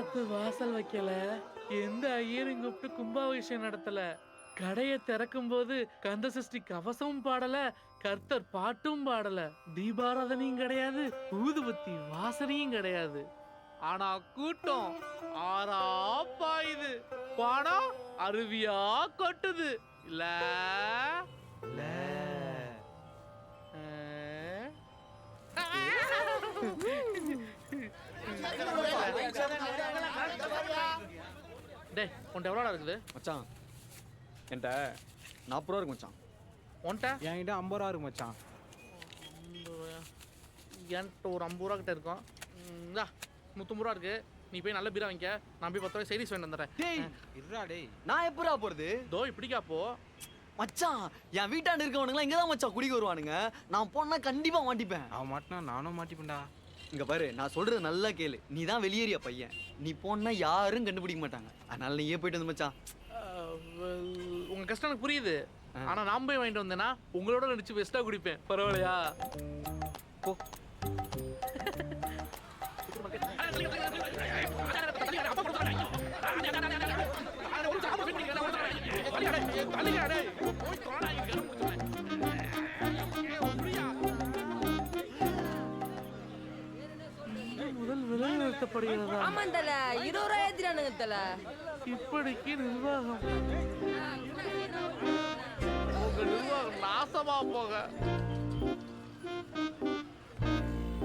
குளத்து வாசல் வைக்கல, எந்த ஐயரும் கூப்பிட்டு கும்பாபிஷேகம் நடத்தல, கடையை திறக்கும் போது கந்த சஷ்டி கவசமும் பாடல, கர்த்தர் பாட்டும் பாடல, தீபாராதனையும் கிடையாது, ஊதுபத்தி வாசனையும் கிடையாது. ஆனா கூட்டம் ஆறா பாயுது, பணம் அருவியா கொட்டுது. இல்ல இல்ல. டேய் உன்ட்ட எவ்வளோடா இருக்குது மச்சான்? என்கிட்ட 40 ரூபா இருக்கு மச்சான். உன்ட்ட? என்கிட்ட 50 ரூபா இருக்கு மச்சான். என்கிட்ட ஒரு 50 ரூபா கிட்ட இருக்கும். இந்தா 150 ரூபா இருக்கு. நீ போய் நல்ல பீரா வாங்கிக்க. நான் போய் 10 ரூபாய் சைடிஸ் வாங்கிட்டு வந்துடுறேன். டேய் இருடா டேய். நான் எப்படா போறது? தோ இப்படிக்கா போ. மச்சான் என் வீட்டாண்டு இருக்கவனுங்களாம் இங்கதான் மச்சான் குடிக்க வருவானுங்க. நான் போனா கண்டிப்பா மாட்டிப்பேன். அவன் மாட்டினா நானும் மாட்டிப்பேன்டா. இங்க பாரு, நான் சொல்றது நல்லா கேளு. நீ தான் வெளியேறிய பையன். நீ போனா யாரும் கண்டுபிடிக்க மாட்டாங்க. அதனால நீயே போயிட்டு வந்து மச்சான். உங்க கஷ்டம் எனக்கு புரியுது. ஆனா நான் போய் வாங்கிட்டு வந்தேன்னா உங்களோட நடிச்சு பெஸ்டா குடிப்பேன். பரவாயில்லையா? போ. முதல் விலை நிறுத்தப்படுகிறதா? ஆமாம் தல, 20 ரூபாய் ஏத்திட்டானுங்க தல. இப்படிக்கு நிர்வாகம். உங்க நிர்வாகம் நாசமா போக.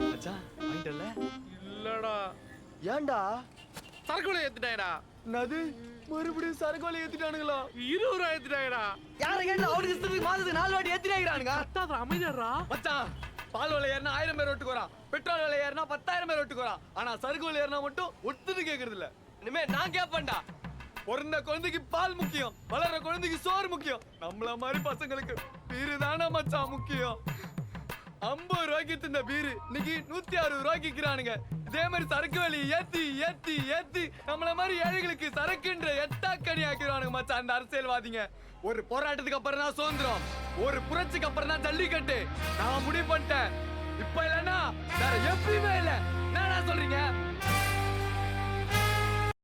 மச்சான் வாங்கிட்டல? இல்லடா. ஏன்டா? சரக்கு விலை ஏத்திட்டாயடா. என்னது? மறுபடியும் சரக்கு விலை ஏத்திட்டானுங்களா? 20 ரூபாய் ஏத்திட்டாயடா. யார கேட்டா அவருக்கு இஷ்டத்துக்கு மாதத்துக்கு 4 வாட்டி ஏத்திட்டாங்க. அத்தாத அமைதியாடா. மச்சான் பால் விலை ஏறினா 1000 பேர் ஓட்டுக்கு வரான். பெட்ரோல் விலை ஏறினா 10,000 பேர் ஓட்டுக்கு வரான். ஆனா சரக்கு விலை ஏறினா மட்டும் ஒத்துன்னு கேக்குறது இல்ல. இனிமே நான் கேப்பேன்டா. பிறந்த குழந்தைக்கு பால் முக்கியம், வளர்ற குழந்தைக்கு சோறு முக்கியம். நம்மள மாதிரி பசங்களுக்கு பீரு தானே மச்சான் முக்கியம். 50 ரூபாய்க்கு இந்த பீரு இன்னைக்கு 160 ரூபாய்க்கு விற்கிறானுங்க. இதே மாதிரி சரக்கு விலை ஏத்தி ஏத்தி ஏத்தி நம்மள மாதிரி ஏழைகளுக்கு சரக்குன்ற எட்டாக்கணி ஆக்கிடுவானுங்க மச்சான் அந்த அரசியல்வாதிங்க. ஒரு போராட்டத்துக்கு அப்புறம் தான் சுதந்திரம், ஒரு புரட்சிக்கு அப்புறம் தான் ஜல்லிக்கட்டு. நான் முடிவு பண்ணிட்டேன். இப்ப இல்லைன்னா வேற எப்பயுமே இல்லை. என்ன சொல்றீங்க?